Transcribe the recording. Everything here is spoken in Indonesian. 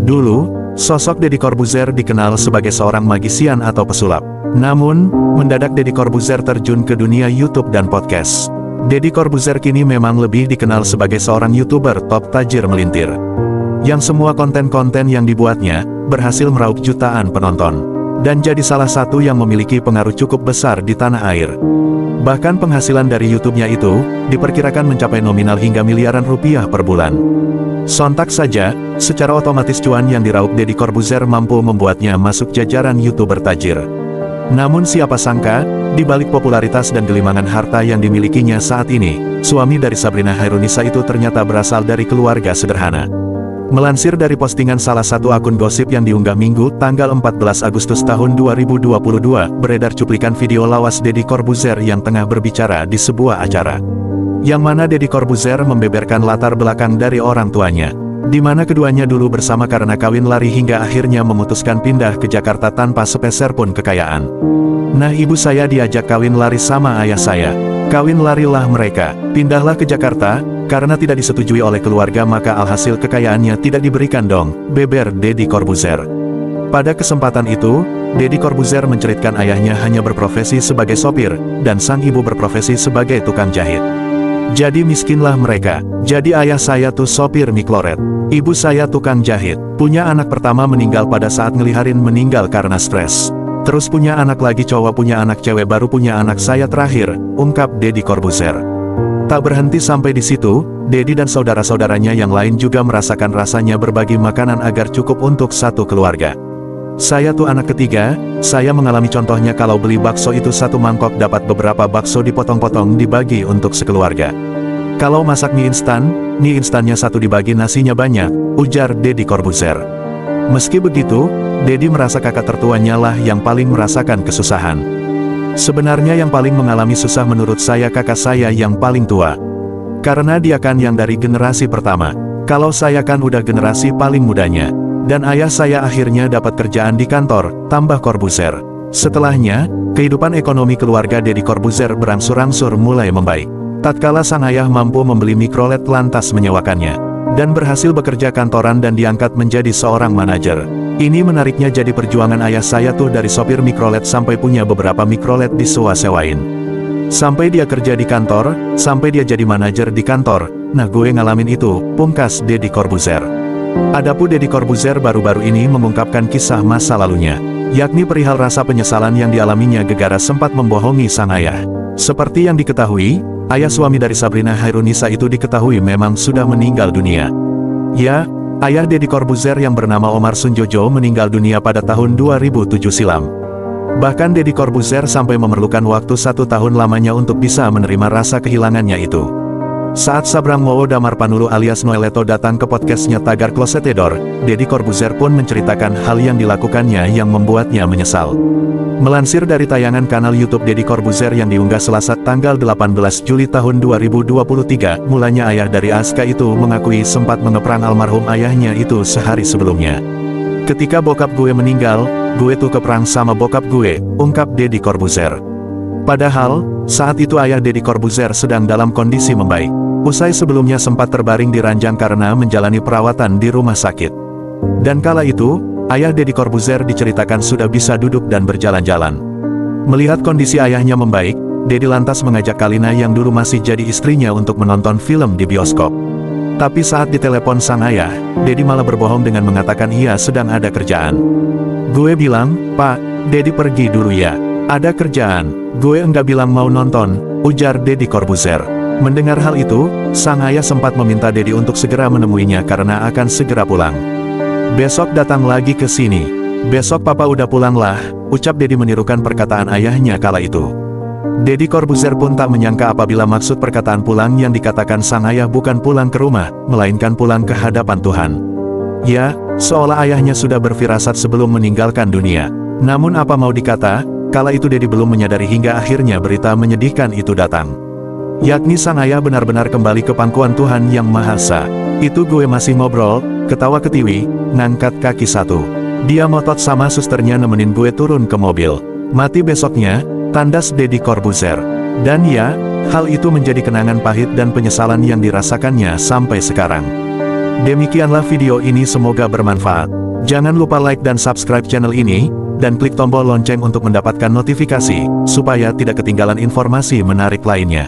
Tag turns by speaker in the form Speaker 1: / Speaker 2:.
Speaker 1: Dulu, sosok Deddy Corbuzier dikenal sebagai seorang magisian atau pesulap. Namun, mendadak Deddy Corbuzier terjun ke dunia YouTube dan podcast. Deddy Corbuzier kini memang lebih dikenal sebagai seorang YouTuber top tajir melintir. Yang semua konten-konten yang dibuatnya, berhasil meraup jutaan penonton. Dan jadi salah satu yang memiliki pengaruh cukup besar di tanah air. Bahkan penghasilan dari YouTube-nya itu, diperkirakan mencapai nominal hingga miliaran rupiah per bulan. Sontak saja, secara otomatis cuan yang diraup Deddy Corbuzier mampu membuatnya masuk jajaran YouTuber tajir. Namun siapa sangka, di balik popularitas dan gelimangan harta yang dimilikinya saat ini, suami dari Sabrina Hairunisa itu ternyata berasal dari keluarga sederhana. Melansir dari postingan salah satu akun gosip yang diunggah Minggu, tanggal 14 Agustus tahun 2022, beredar cuplikan video lawas Deddy Corbuzier yang tengah berbicara di sebuah acara. Yang mana Deddy Corbuzier membeberkan latar belakang dari orang tuanya. Di mana keduanya dulu bersama karena kawin lari hingga akhirnya memutuskan pindah ke Jakarta tanpa sepeser pun kekayaan. Nah, ibu saya diajak kawin lari sama ayah saya. Kawin larilah mereka, pindahlah ke Jakarta, karena tidak disetujui oleh keluarga maka alhasil kekayaannya tidak diberikan dong, beber Deddy Corbuzier. Pada kesempatan itu, Deddy Corbuzier menceritakan ayahnya hanya berprofesi sebagai sopir, dan sang ibu berprofesi sebagai tukang jahit. Jadi miskinlah mereka, jadi ayah saya tuh sopir mikloret, ibu saya tukang jahit, punya anak pertama meninggal pada saat ngeliharin meninggal karena stres. Terus punya anak lagi cowok, punya anak cewek, baru punya anak saya terakhir, ungkap Deddy Corbuzier. Tak berhenti sampai di situ, Deddy dan saudara-saudaranya yang lain juga merasakan rasanya berbagi makanan agar cukup untuk satu keluarga. Saya tuh anak ketiga, saya mengalami contohnya kalau beli bakso itu satu mangkok dapat beberapa bakso dipotong-potong dibagi untuk sekeluarga. Kalau masak mie instannya satu dibagi nasinya banyak, ujar Deddy Corbuzier. Meski begitu, Deddy merasa kakak tertuanya lah yang paling merasakan kesusahan. Sebenarnya yang paling mengalami susah menurut saya kakak saya yang paling tua. Karena dia kan yang dari generasi pertama. Kalau saya kan udah generasi paling mudanya. Dan ayah saya akhirnya dapat kerjaan di kantor, tambah Corbuzier. Setelahnya, kehidupan ekonomi keluarga Deddy Corbuzier berangsur-angsur mulai membaik. Tatkala sang ayah mampu membeli mikrolet lantas menyewakannya. Dan berhasil bekerja kantoran dan diangkat menjadi seorang manajer. Ini menariknya jadi perjuangan ayah saya tuh dari sopir mikrolet sampai punya beberapa mikrolet disewa-sewain. Sampai dia kerja di kantor, sampai dia jadi manajer di kantor, nah gue ngalamin itu, pungkas Deddy Corbuzier. Adapun Deddy Corbuzier baru-baru ini mengungkapkan kisah masa lalunya, yakni perihal rasa penyesalan yang dialaminya gegara sempat membohongi sang ayah. Seperti yang diketahui, ayah suami dari Sabrina Hairunisa itu diketahui memang sudah meninggal dunia. Ya, ayah Deddy Corbuzier yang bernama Omar Sunjojo meninggal dunia pada tahun 2007 silam. Bahkan Deddy Corbuzier sampai memerlukan waktu 1 tahun lamanya untuk bisa menerima rasa kehilangannya itu. Saat Sabrang Mowo Damar Panulu alias Noeleto datang ke podcastnya Tagar Closetedor, Deddy Corbuzier pun menceritakan hal yang dilakukannya yang membuatnya menyesal. Melansir dari tayangan kanal YouTube Deddy Corbuzier yang diunggah Selasa tanggal 18 Juli tahun 2023, mulanya ayah dari Aska itu mengakui sempat mengeprang almarhum ayahnya itu sehari sebelumnya. Ketika bokap gue meninggal, gue tuh keperang sama bokap gue, ungkap Deddy Corbuzier. Padahal, saat itu ayah Deddy Corbuzier sedang dalam kondisi membaik. Usai sebelumnya sempat terbaring di ranjang karena menjalani perawatan di rumah sakit. Dan kala itu, ayah Deddy Corbuzier diceritakan sudah bisa duduk dan berjalan-jalan. Melihat kondisi ayahnya membaik, Deddy lantas mengajak Kalina yang dulu masih jadi istrinya untuk menonton film di bioskop. Tapi saat ditelepon sang ayah, Deddy malah berbohong dengan mengatakan ia sedang ada kerjaan. Gue bilang, "Pak, Deddy pergi dulu ya. Ada kerjaan." "Gue enggak bilang mau nonton," ujar Deddy Corbuzier. Mendengar hal itu, sang ayah sempat meminta Deddy untuk segera menemuinya karena akan segera pulang. "Besok datang lagi ke sini." "Besok papa udah pulang lah," ucap Deddy menirukan perkataan ayahnya kala itu. Deddy Corbuzier pun tak menyangka apabila maksud perkataan pulang yang dikatakan sang ayah bukan pulang ke rumah, melainkan pulang ke hadapan Tuhan. Ya, seolah ayahnya sudah berfirasat sebelum meninggalkan dunia. Namun apa mau dikata, kala itu Deddy belum menyadari hingga akhirnya berita menyedihkan itu datang. Yakni sang ayah benar-benar kembali ke pangkuan Tuhan Yang Maha Esa. Itu gue masih ngobrol, ketawa ketiwi, ngangkat kaki satu. Dia motot sama susternya nemenin gue turun ke mobil. Mati besoknya, tandas Deddy Corbuzier. Dan ya, hal itu menjadi kenangan pahit dan penyesalan yang dirasakannya sampai sekarang. Demikianlah video ini, semoga bermanfaat. Jangan lupa like dan subscribe channel ini, dan klik tombol lonceng untuk mendapatkan notifikasi, supaya tidak ketinggalan informasi menarik lainnya.